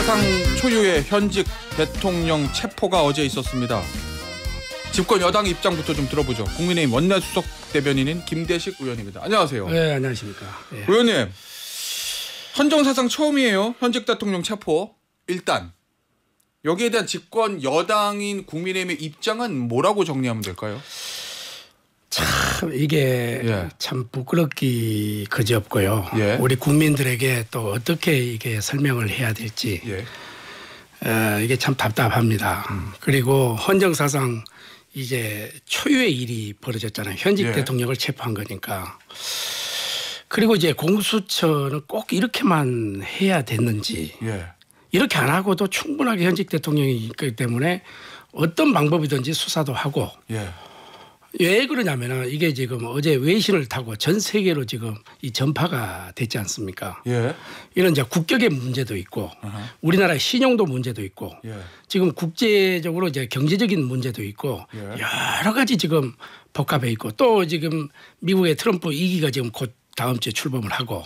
사상 초유의 현직 대통령 체포가 어제 있었습니다. 집권 여당 입장부터 좀 들어보죠. 국민의힘 원내수석 대변인인 김대식 의원입니다. 안녕하세요. 네, 안녕하십니까. 네. 의원님, 헌정사상 처음이에요. 현직 대통령 체포. 일단 여기에 대한 집권 여당인 국민의힘의 입장은 뭐라고 정리하면 될까요? 참 이게 참 부끄럽기 그지없고요. 우리 국민들에게 또 어떻게 이게 설명을 해야 될지 이게 참 답답합니다. 그리고 헌정사상 이제 초유의 일이 벌어졌잖아요. 현직 대통령을 체포한 거니까. 그리고 이제 공수처는 꼭 이렇게만 해야 됐는지 이렇게 안 하고도 충분하게 현직 대통령이 있기 때문에 어떤 방법이든지 수사도 하고 왜 그러냐면은 이게 지금 어제 외신을 타고 전 세계로 지금 이 전파가 됐지 않습니까? 이런 이제 국격의 문제도 있고 우리나라의 신용도 문제도 있고 지금 국제적으로 이제 경제적인 문제도 있고 여러 가지 지금 복합해 있고 또 지금 미국의 트럼프 2기가 지금 곧 다음 주에 출범을 하고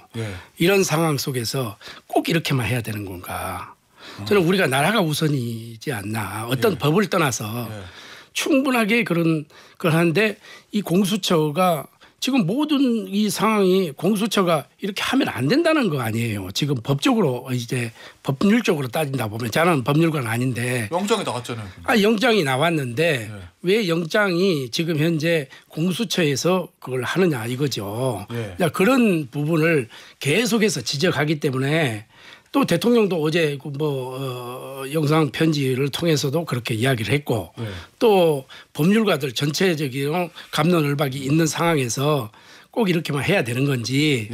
이런 상황 속에서 꼭 이렇게만 해야 되는 건가? 저는 우리가 나라가 우선이지 않나. 어떤 법을 떠나서 충분하게 그런 걸 하는데 이 공수처가 지금 모든 이 상황이 공수처가 이렇게 하면 안 된다는 거 아니에요. 지금 법적으로 이제 법률적으로 따진다 보면 저는 법률가는 아닌데 영장이 나왔잖아요. 영장이 나왔는데 왜 영장이 지금 현재 공수처에서 그걸 하느냐 이거죠. 그런 부분을 계속해서 지적하기 때문에 또 대통령도 어제 영상 편지를 통해서도 그렇게 이야기를 했고 또 법률가들 전체적인 갑론을박이 있는 상황에서 꼭 이렇게만 해야 되는 건지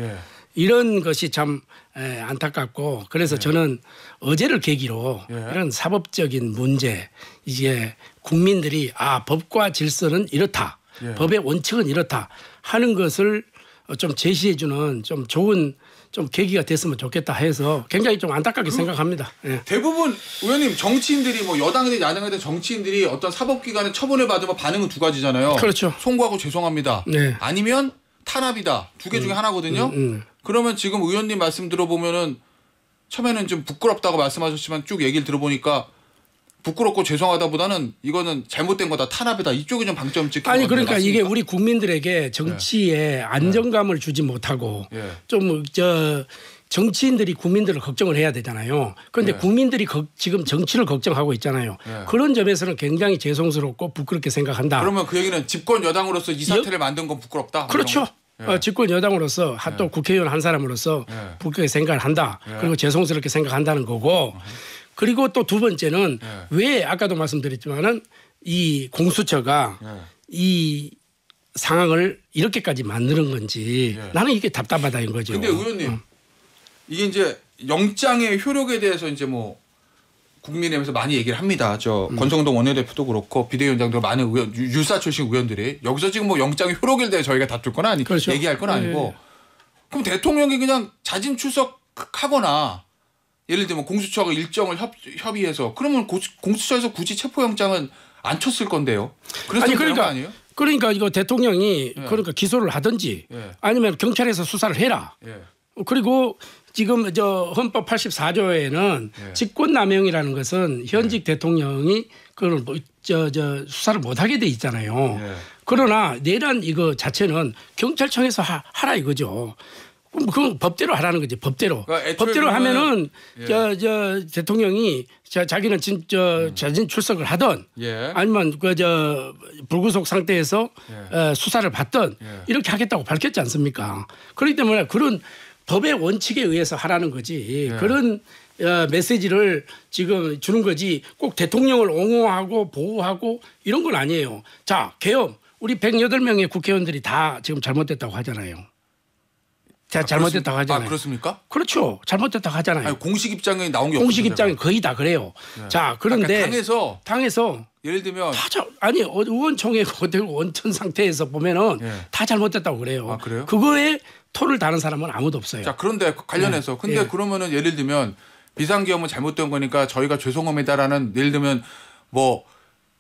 이런 것이 참 안타깝고 그래서 저는 어제를 계기로 이런 사법적인 문제 이제 국민들이 법과 질서는 이렇다. 법의 원칙은 이렇다 하는 것을 좀 제시해 주는 좀 좋은 좀 계기가 됐으면 좋겠다 해서 굉장히 좀 안타깝게 생각합니다. 대부분 의원님 정치인들이 뭐 여당이든 야당이든 정치인들이 어떤 사법기관에 처분을 받으면 반응은 두 가지잖아요. 그렇죠. 송구하고 죄송합니다. 아니면 탄압이다. 두 개 중에 하나거든요. 그러면 지금 의원님 말씀 들어보면은 처음에는 좀 부끄럽다고 말씀하셨지만 쭉 얘기를 들어보니까 부끄럽고 죄송하다보다는 이거는 잘못된 거다 탄압이다 이쪽이 좀 방점 찍히는 아니 그러니까 맞습니까? 이게 우리 국민들에게 정치에 안정감을 주지 못하고 좀 정치인들이 국민들을 걱정을 해야 되잖아요. 그런데 국민들이 지금 정치를 걱정하고 있잖아요. 그런 점에서는 굉장히 죄송스럽고 부끄럽게 생각한다. 그러면 그 얘기는 집권 여당으로서 이 사태를 만든 건 부끄럽다? 그렇죠. 집권 여당으로서 또 국회의원 한 사람으로서 부끄럽게 생각을 한다. 그리고 죄송스럽게 생각한다는 거고 그리고 또 두 번째는 왜 아까도 말씀드렸지만은 이 공수처가 이 상황을 이렇게까지 만드는 건지 나는 이게 답답하다는 거죠. 근데 의원님 이게 이제 영장의 효력에 대해서 이제 뭐 국민의힘에서 많이 얘기를 합니다. 권성동 원내대표도 그렇고 비대위원장도 많은 의원, 유사 출신 의원들이 여기서 지금 뭐 영장의 효력에 대해 저희가 다툴 건 아니, 그렇죠. 얘기할 건 아니고 그럼 대통령이 그냥 자진 출석하거나 예를 들면 공수처가 일정을 협의해서 그러면 공수처에서 굳이 체포영장은 안 쳤을 건데요. 그래서 아니 그러니까 이거 대통령이 그러니까 기소를 하든지 아니면 경찰에서 수사를 해라. 그리고 지금 헌법 84조에는 직권남용이라는 것은 현직 대통령이 그걸 수사를 못하게 돼 있잖아요. 그러나 내란 이거 자체는 경찰청에서 하라 이거죠. 그럼 법대로 하라는 거지. 법대로. 그러니까 법대로 하면은 대통령이 자기는 자진 출석을 하든 아니면 불구속 상태에서 수사를 받든 이렇게 하겠다고 밝혔지 않습니까? 그렇기 때문에 그런 법의 원칙에 의해서 하라는 거지. 그런 메시지를 지금 주는 거지. 꼭 대통령을 옹호하고 보호하고 이런 건 아니에요. 자, 계엄. 우리 108명의 국회의원들이 다 지금 잘못됐다고 하잖아요. 잘못됐다고 하잖아요. 그렇습니까? 그렇죠. 잘못됐다고 하잖아요. 아니, 공식 입장에 나온 게 공식 입장이 거의 다 그래요. 자, 그런데 당에서 예를 들면 의원총회가 원천 상태에서 보면은 다 잘못됐다고 그래요. 그래요? 그거에 토를 다는 사람은 아무도 없어요. 자, 그런데 관련해서 근데 그러면은 예를 들면 비상계엄은 잘못된 거니까 저희가 죄송합니다라는 예를 들면 뭐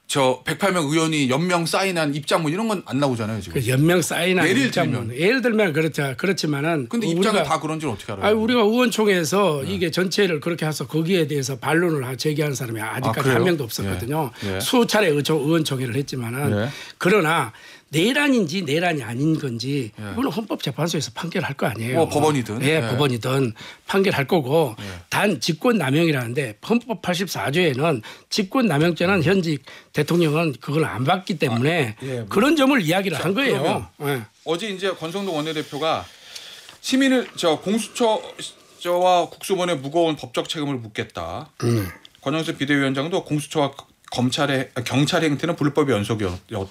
저 108명 의원이 연명 사인한 입장문 이런 건 안 나오잖아요 지금. 그 연명 사인한 입장문. 예를 들면 그렇죠. 그렇지만은. 근데 입장은 다 그런지는 어떻게 알아요? 우리가 의원총회에서 이게 전체를 그렇게 해서 거기에 대해서 반론을 제기하는 사람이 아직까지 한 명도 없었거든요. 예. 수차례 의원총회를 했지만은 그러나 내란인지 내란이 아닌 건지 이거는 헌법재판소에서 판결할 거 아니에요. 뭐 법원이든. 법원이든 판결할 거고 단 직권남용이라는데 헌법 84조에는 직권남용죄는 현직 대통령은 그걸 안 받기 때문에 그런 점을 이야기를 한 거예요. 어제 이제 권성동 원내대표가 시민을 공수처와 국수본의 무거운 법적 책임을 묻겠다. 권영세 비대위원장도 공수처와 경찰의 행태는 불법의 연속이었다.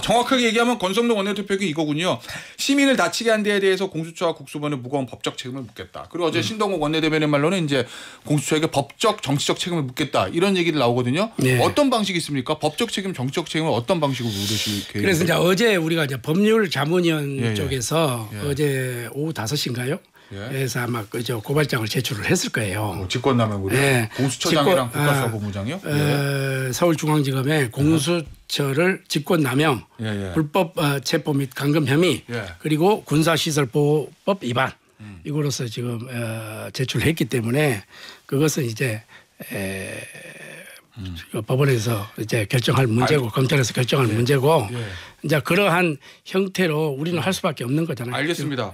정확하게 얘기하면 권성동 원내대표가 이거군요. 시민을 다치게 한 데에 대해서 공수처와 국수본의 무거운 법적 책임을 묻겠다. 그리고 어제 신동욱 원내대변인 말로는 이제 공수처에게 법적 정치적 책임을 묻겠다 이런 얘기를 나오거든요. 어떤 방식이 있습니까? 법적 책임, 정치적 책임을 어떤 방식으로 물으실 계획이에요? 그래서 이제 어제 우리가 이제 법률자문위원 쪽에서 어제 오후 5시인가요? 그래서 아마 그저 고발장을 제출을 했을 거예요. 직권남용으로 공수처장이랑 국가수사본부장이요? 서울중앙지검에 공수처를 직권남용, 불법 체포 및 감금 혐의, 그리고 군사시설보호법 위반 이거로서 지금 제출했기 때문에 그것은 이제 법원에서 이제 결정할 문제고 검찰에서 결정할 문제고 이제 그러한 형태로 우리는 할 수밖에 없는 거잖아요. 알겠습니다.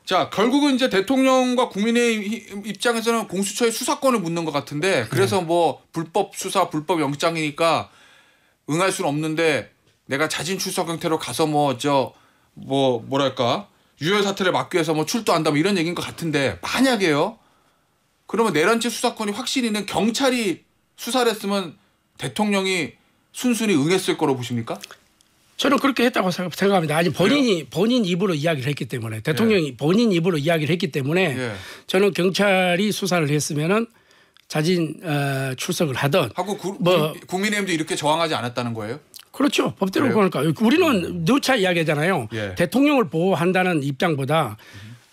자, 결국은 이제 대통령과 국민의 입장에서는 공수처의 수사권을 묻는 것 같은데 그래서 뭐 불법 수사, 불법 영장이니까 응할 수는 없는데 내가 자진 출석 형태로 가서 뭐랄까 유혈 사태를 막기 위해서 뭐 출두한다 뭐 이런 얘기인 것 같은데 만약에요. 그러면 내란죄 수사권이 확실히 있는 경찰이 수사를 했으면 대통령이 순순히 응했을 거로 보십니까? 저는 그렇게 했다고 생각합니다. 아니 본인 입으로 이야기를 했기 때문에 대통령이 본인 입으로 이야기를 했기 때문에 저는 경찰이 수사를 했으면은 자진 출석을 하든 하고 국민의힘도 이렇게 저항하지 않았다는 거예요? 그렇죠. 법대로 그러니까 우리는 누차 이야기하잖아요. 대통령을 보호한다는 입장보다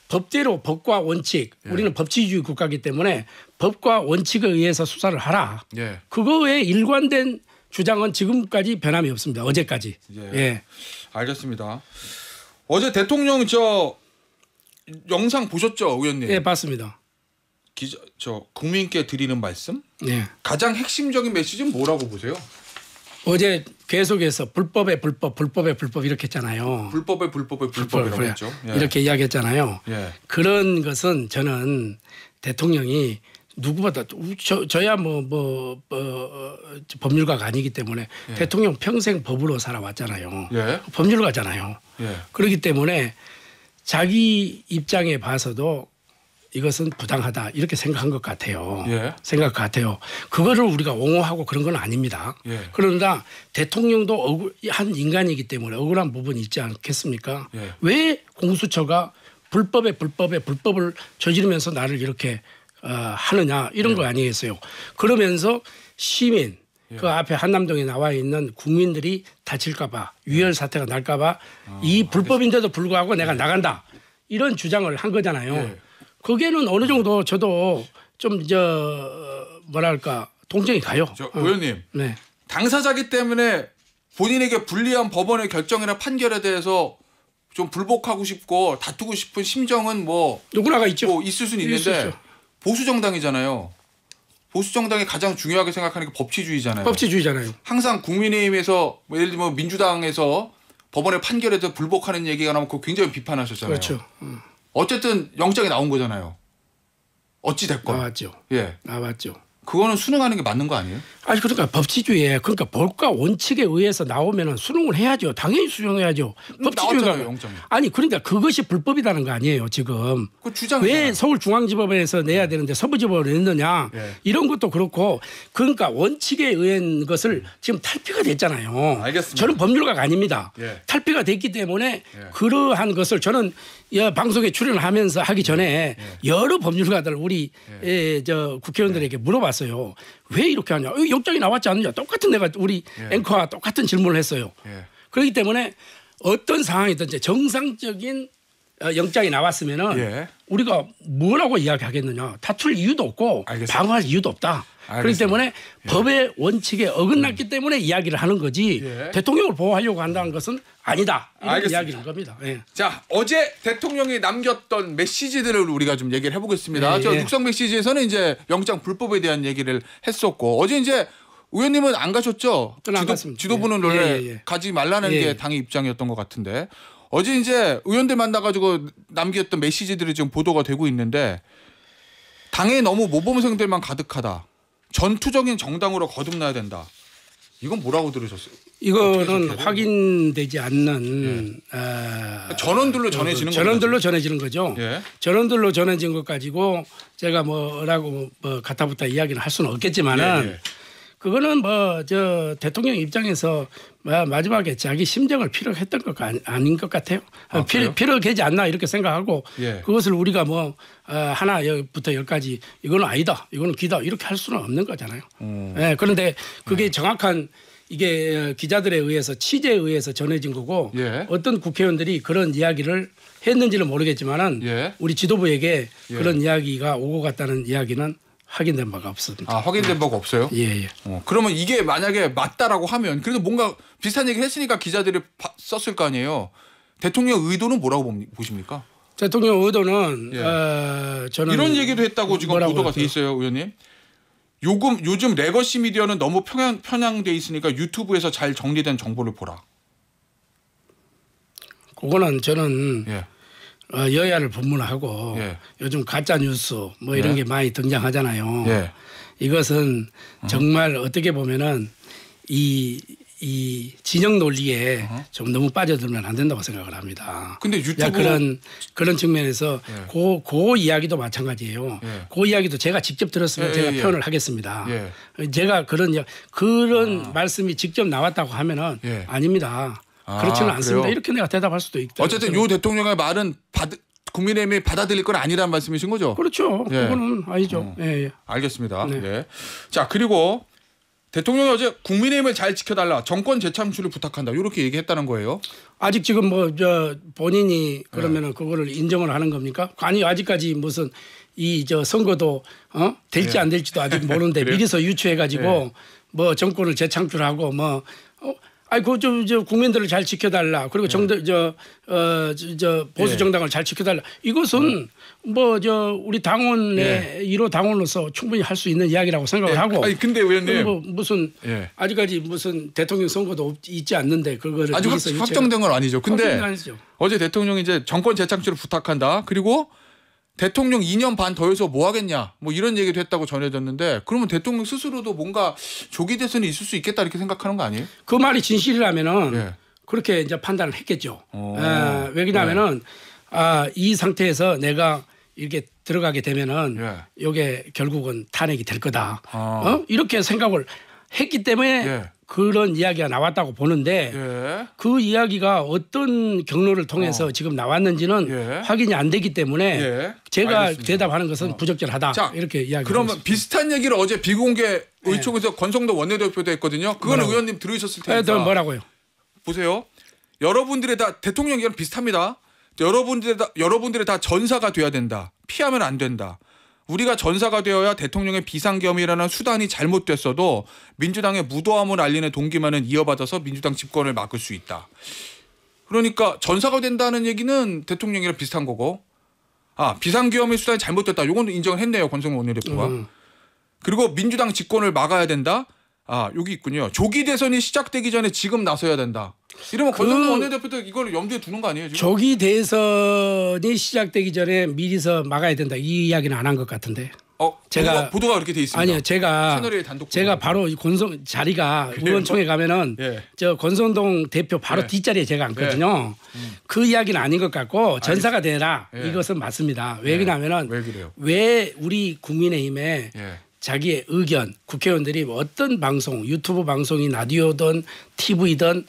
법대로 법과 원칙 우리는 법치주의 국가이기 때문에 법과 원칙에 의해서 수사를 하라. 그거에 일관된 주장은 지금까지 변함이 없습니다. 어제까지. 알겠습니다. 어제 대통령 영상 보셨죠, 의원님? 예, 봤습니다. 국민께 드리는 말씀? 가장 핵심적인 메시지는 뭐라고 보세요? 어제 계속해서 불법의 불법 이렇게 했잖아요. 불법의 불법이라고 했죠. 이렇게 이야기했잖아요. 그런 것은 저는 대통령이 누구보다 저야 법률가가 아니기 때문에 대통령 평생 법으로 살아왔잖아요. 법률가잖아요. 그렇기 때문에 자기 입장에 봐서도 이것은 부당하다 이렇게 생각한 것 같아요. 생각 같아요. 그거를 우리가 옹호하고 그런 건 아닙니다. 그러나 대통령도 한 인간이기 때문에 억울한 부분이 있지 않겠습니까? 왜 공수처가 불법을 저지르면서 나를 이렇게 하느냐 이런 거 아니겠어요. 그러면서 시민 그 앞에 한남동에 나와 있는 국민들이 다칠까 봐 유혈 사태가 날까 봐 이 불법인데도 불구하고 내가 나간다 이런 주장을 한 거잖아요. 거기에는 어느 정도 저도 좀 뭐랄까 동정이 가요. 의원님 당사자기 때문에 본인에게 불리한 법원의 결정이나 판결에 대해서 좀 불복하고 싶고 다투고 싶은 심정은 누구나가 있죠. 있을 수는 있는데 보수 정당이잖아요. 보수 정당이 가장 중요하게 생각하는 게 법치주의잖아요. 항상 국민의힘에서 예를 들면 민주당에서 법원의 판결에 대해 불복하는 얘기가 나오면 그거 굉장히 비판하셨잖아요. 그렇죠. 어쨌든 영장이 나온 거잖아요. 어찌 됐건. 나왔죠. 나왔죠. 그거는 수능하는 게 맞는 거 아니에요? 아니 그러니까 법치주의에 그러니까 법과 원칙에 의해서 나오면은 수능을 해야죠. 당연히 수용해야죠. 법치주의가 영장이. 아니 그러니까 그것이 불법이라는 거 아니에요 지금. 그 주장. 왜 서울중앙지법에서 내야 되는데 서부지법을 냈느냐 이런 것도 그렇고 그러니까 원칙에 의한 것을 지금 탈피가 됐잖아요. 알겠습니다. 저는 법률가가 아닙니다. 탈피가 됐기 때문에 그러한 것을 저는 방송에 출연하면서 하기 전에 여러 법률가들 우리 국회의원들에게 물어봤어요. 왜 이렇게 하냐? 영장이 나왔지 않느냐? 똑같은 내가 우리 앵커와 똑같은 질문을 했어요. 그렇기 때문에 어떤 상황이든지 정상적인 영장이 나왔으면은 예. 우리가 뭐라고 이야기하겠느냐. 다툴 이유도 없고 알겠습니다. 방어할 이유도 없다. 알겠습니다. 그렇기 때문에 예. 법의 원칙에 어긋났기 때문에 이야기를 하는 거지 예. 대통령을 보호하려고 한다는 것은 아니다. 이런 알겠습니다. 이야기를 겁니다. 예. 자, 어제 대통령이 남겼던 메시지들을 우리가 좀 얘기를 해보겠습니다. 예, 저 예. 육성 메시지에서는 이제 영장 불법에 대한 얘기를 했었고 어제 이제 의원님은 안 가셨죠? 저는 안 갔습니다. 지도부는 예. 원래 예, 예. 가지 말라는 예. 게 당의 입장이었던 것 같은데 어제 이제 의원들 만나가지고 남겼던 메시지들이 지금 보도가 되고 있는데 당에 너무 모범생들만 가득하다. 전투적인 정당으로 거듭나야 된다. 이건 뭐라고 들으셨어요? 이거는 확인되지 않는 전원들로 전해지는 거죠. 전원들로 전해지는 거죠. 예. 전원들로 전해진 것 가지고 제가 뭐라고 가타부타 이야기를 할 수는 없겠지만은 예, 예. 그거는 뭐 저 대통령 입장에서 마지막에 자기 심정을 피력했던 것 아닌 것 같아요. 피력하지 않나 이렇게 생각하고 예. 그것을 우리가 뭐 하나부터 열까지 이거는 아니다, 이거는 기다 이렇게 할 수는 없는 거잖아요. 예, 그런데 그게 정확한 이게 기자들에 의해서 취재에 의해서 전해진 거고 예. 어떤 국회의원들이 그런 이야기를 했는지는 모르겠지만은 예. 우리 지도부에게 예. 그런 이야기가 오고 갔다는 이야기는 확인된 바가 없습니다. 아, 확인된 바가 없어요? 예, 예. 그러면 이게 만약에 맞다라고 하면 그래도 뭔가 비슷한 얘기를 했으니까 기자들이 썼을 거 아니에요. 대통령 의도는 뭐라고 보십니까? 대통령 의도는 예. 저는 이런 얘기도 했다고 지금 보도가 했어요? 돼 있어요, 의원님. 요즘 레거시 미디어는 너무 편향돼 있으니까 유튜브에서 잘 정리된 정보를 보라. 그거는 저는 예. 여야를 분문하고 예. 요즘 가짜 뉴스 뭐 이런 예. 게 많이 등장하잖아요. 예. 이것은 정말 어떻게 보면은 이 진영 논리에 좀 너무 빠져들면 안 된다고 생각을 합니다. 근데 유튜브 그런 측면에서 예. 그 이야기도 마찬가지예요. 예. 그 이야기도 제가 직접 들었으면 예, 제가 예, 표현을 하겠습니다. 예. 제가 그런 말씀이 직접 나왔다고 하면은 예. 아닙니다. 그렇지는 않습니다. 그래요? 이렇게 내가 대답할 수도 있다. 어쨌든 요 대통령의 말은 국민의힘이 받아들일 건 아니라는 말씀이신 거죠? 그렇죠. 예. 그거는 아니죠. 예, 예. 알겠습니다. 네. 예. 자, 그리고 대통령이 어제 국민의힘을 잘 지켜달라, 정권 재창출을 부탁한다, 이렇게 얘기했다는 거예요. 아직 지금 본인이 그러면은 그거를 인정을 하는 겁니까? 아니 아직까지 무슨 선거도 될지 안 될지도 아직 모르는데 미리서 유추해가지고 뭐 정권을 재창출하고 국민들을 잘 지켜달라. 그리고 보수 정당을 잘 지켜달라. 이것은 우리 당원의 1호 당원으로서 충분히 할 수 있는 이야기라고 생각을 하고. 아니 근데 의원님 무슨 아직까지 무슨 대통령 선거도 있지 않는데 그거를 아직 확정된 건 아니죠. 근데 아니죠. 어제 대통령이 이제 정권 재창출을 부탁한다. 그리고 대통령 2년 반 더 해서 뭐 하겠냐, 뭐 이런 얘기도 했다고 전해졌는데, 그러면 대통령 스스로도 뭔가 조기 대선이 있을 수 있겠다 이렇게 생각하는 거 아니에요? 그 말이 진실이라면은 예. 그렇게 이제 판단을 했겠죠. 왜냐하면은 이 상태에서 내가 이렇게 들어가게 되면은 이게 결국은 탄핵이 될 거다. 이렇게 생각을 했기 때문에 그런 이야기가 나왔다고 보는데 그 이야기가 어떤 경로를 통해서 지금 나왔는지는 확인이 안 되기 때문에 제가 알겠습니다. 대답하는 것은 부적절하다. 자, 이렇게 이야기. 그러면 비슷한 얘기를 어제 비공개 의총에서 권성동 원내대표도 했거든요. 그건 의원님 들으셨을 테니까. 뭐라고요? 보세요. 여러분들이 다 대통령 의견 비슷합니다. 여러분들이 다 전사가 돼야 된다. 피하면 안 된다. 우리가 전사가 되어야 대통령의 비상겸이라는 수단이 잘못됐어도 민주당의 무도함을 알리는 동기만은 이어받아서 민주당 집권을 막을 수 있다. 그러니까 전사가 된다는 얘기는 대통령이랑 비슷한 거고, 비상겸의 수단이 잘못됐다. 이건 인정을 했네요, 권성동 원내대표가. 그리고 민주당 집권을 막아야 된다. 여기 있군요. 조기 대선이 시작되기 전에 지금 나서야 된다. 이러면 권성동 원내대표도 이걸 염두에 두는 거 아니에요, 지금? 조기 대선이 시작되기 전에 미리서 막아야 된다. 이 이야기는 안 한 것 같은데. 제가 보도가 그렇게 돼 있습니다. 아니요, 채널A 단독 제가 바로 자리가 의원총회 가면은 저 권성동 대표 바로 뒷자리에 제가 앉거든요. 그 이야기는 아닌 것 같고 전사가 되라 이것은 맞습니다. 왜 그러냐면은 왜 우리 국민의힘에 자기의 의견, 국회의원들이 어떤 방송, 유튜브 방송이 라디오든 TV든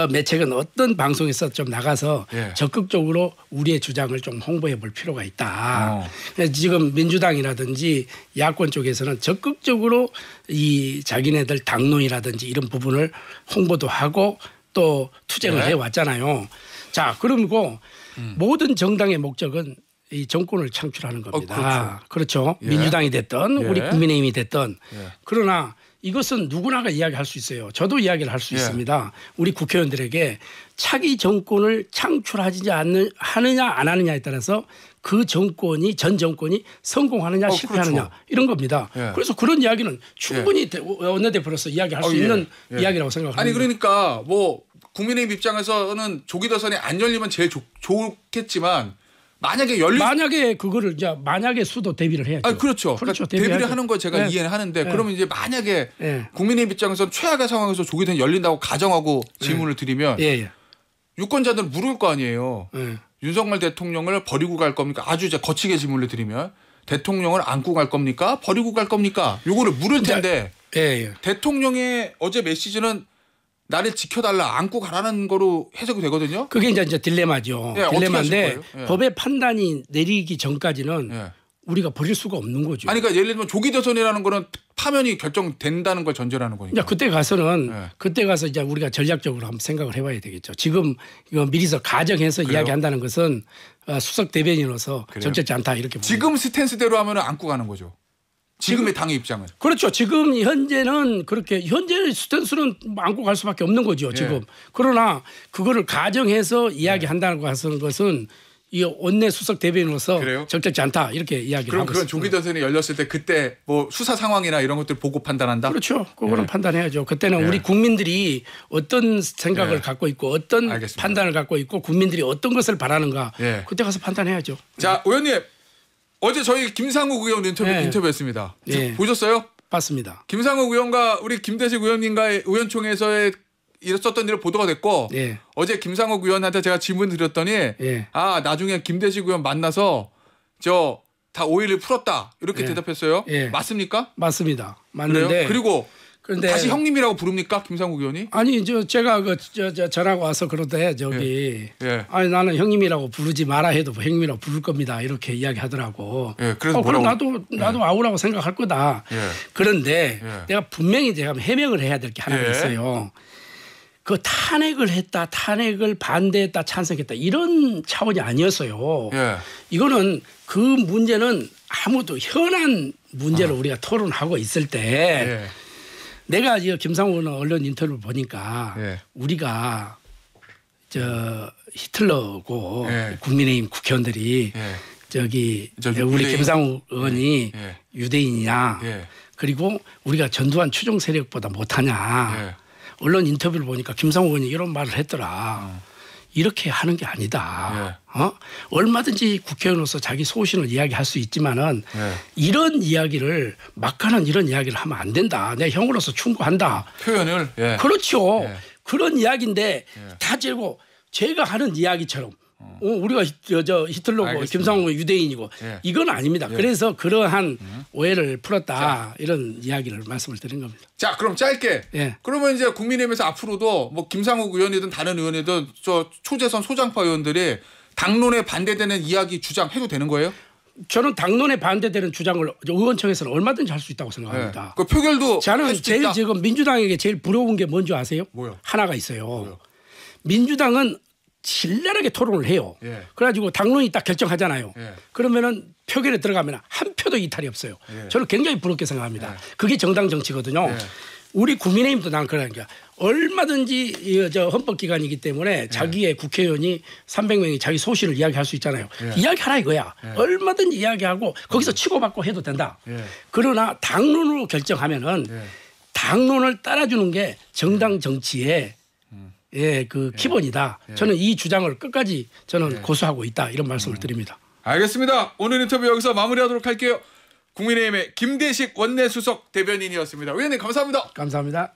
매체건 어떤 방송에서 좀 나가서 적극적으로 우리의 주장을 좀 홍보해 볼 필요가 있다. 지금 민주당이라든지 야권 쪽에서는 적극적으로 이 자기네들 당론이라든지 이런 부분을 홍보도 하고 또 투쟁을 해왔잖아요. 자, 그리고 모든 정당의 목적은 이 정권을 창출하는 겁니다. 그렇죠. 예. 민주당이 됐든 예. 우리 국민의힘이 됐든 예. 그러나 이것은 누구나가 이야기할 수 있어요. 저도 이야기를 할 수 예. 있습니다. 우리 국회의원들에게 차기 정권을 창출하지 하느냐 안 하느냐에 따라서 그 정권이 전 정권이 성공하느냐 실패하느냐 그렇죠. 이런 겁니다. 예. 그래서 그런 이야기는 충분히 원내대표로서 이야기할 수 있는 이야기라고 생각합니다. 아니 그러니까 뭐 국민의힘 입장에서는 조기 대선이 안 열리면 제일 좋겠지만 만약에 그거를 이제 만약에 수도 대비를 해야죠. 아 그렇죠. 그렇죠. 그러니까 대비를 하는 거 제가 이해는 하는데 그러면 이제 만약에 국민의힘 입장에서는 최악의 상황에서 조기 대선 열린다고 가정하고 질문을 드리면 유권자들은 물을 거 아니에요. 윤석열 대통령을 버리고 갈 겁니까? 아주 이제 거치게 질문을 드리면 대통령을 안고 갈 겁니까? 버리고 갈 겁니까? 요거를 물을 텐데 대통령의 어제 메시지는 나를 지켜달라 안고 가라는 거로 해석이 되거든요. 그게 이제 딜레마죠. 딜레마인데 법의 판단이 내리기 전까지는 우리가 버릴 수가 없는 거죠. 아니 그러니까 예를 들면 조기 대선이라는 거는 파면이 결정된다는 걸 전제라는 거니까. 그때 가서 이제 우리가 전략적으로 한번 생각을 해봐야 되겠죠. 지금 이거 미리서 가정해서 이야기한다는 것은 수석 대변인으로서 적절치 않다 이렇게. 지금 스탠스대로 하면 안고 가는 거죠. 지금의 당의 입장은. 그렇죠. 지금 현재는 그렇게 현재 스탠스는 안고 갈 수밖에 없는 거죠. 지금. 그러나 그거를 가정해서 이야기한다는 것은 이 원내 수석 대변인으로서 적절치 않다 이렇게 이야기를 하고 있습니다. 그럼 조기 대선이 열렸을 때 그때 뭐 수사 상황이나 이런 것들 보고 판단한다? 그렇죠. 그거는 판단해야죠. 그때는 우리 국민들이 어떤 생각을 갖고 있고 어떤 판단을 갖고 있고 국민들이 어떤 것을 바라는가 그때 가서 판단해야죠. 자 의원님 어제 저희 김상욱 의원 인터뷰했습니다. 보셨어요? 봤습니다. 김상욱 의원과 우리 김대식 의원님과의 의원총회에서의 있었던 일을 보도가 됐고 어제 김상욱 의원한테 제가 질문 드렸더니 아 나중에 김대식 의원 만나서 저 다 오해를 풀었다 이렇게 대답했어요. 맞습니까? 맞습니다. 맞는데 그래요? 그리고 다시 형님이라고 부릅니까 김상욱 의원이? 아니 제가 전화가 와서 그러대 아니 나는 형님이라고 부르지 마라 해도 형님이라고 부를 겁니다 이렇게 이야기하더라고. 그래서 그럼 나도 아우라고 생각할 거다. 그런데 내가 분명히 제가 해명을 해야 될 게 하나 있어요. 그 탄핵을 했다, 탄핵을 반대했다, 찬성했다 이런 차원이 아니었어요. 이거는 그 문제는 아무도 현안 문제를 우리가 토론하고 있을 때 내가 김상훈 언론 인터뷰를 보니까 우리가 히틀러고 국민의힘 국회의원들이 우리 김상훈 의원이 유대인이냐 그리고 우리가 전두환 추종 세력보다 못하냐 언론 인터뷰를 보니까 김상훈 의원이 이런 말을 했더라. 이렇게 하는 게 아니다. 얼마든지 국회의원으로서 자기 소신을 이야기할 수 있지만은 이런 이야기를 막가는 이런 이야기를 하면 안 된다. 내 형으로서 충고한다. 표현을. 그렇죠. 그런 이야기인데 다 제가 하는 이야기처럼 우리가 히틀러고 김상훈 유대인이고 이건 아닙니다. 그래서 그러한 오해를 풀었다 이런 이야기를 말씀을 드린 겁니다. 자 그럼 짧게 그러면 이제 국민의힘에서 앞으로도 뭐 김상욱 의원이든 다른 의원이든 저 초재선 소장파 의원들이 당론에 반대되는 이야기 주장해도 되는 거예요? 저는 당론에 반대되는 주장을 의원총회에서는 얼마든지 할 수 있다고 생각합니다. 그 표결도 저는 제일 지금 민주당에게 제일 부러운 게 뭔지 아세요? 뭐요? 하나가 있어요. 민주당은 신랄하게 토론을 해요. 그래가지고 당론이 딱 결정하잖아요. 그러면은 표결에 들어가면 한 표도 이탈이 없어요. 저는 굉장히 부럽게 생각합니다. 그게 정당 정치거든요. 우리 국민의힘도 난 그러니까 얼마든지 헌법기관이기 때문에 자기의 국회의원이 300명이 자기 소신을 이야기할 수 있잖아요. 이야기하라 이거야. 얼마든지 이야기하고 거기서 치고받고 해도 된다. 그러나 당론으로 결정하면은 당론을 따라주는 게 정당 정치의 그 기본이다. 저는 이 주장을 끝까지 저는 고수하고 있다. 이런 말씀을 드립니다. 알겠습니다. 오늘 인터뷰 여기서 마무리하도록 할게요. 국민의힘의 김대식 원내수석 대변인이었습니다. 의원님 감사합니다. 감사합니다.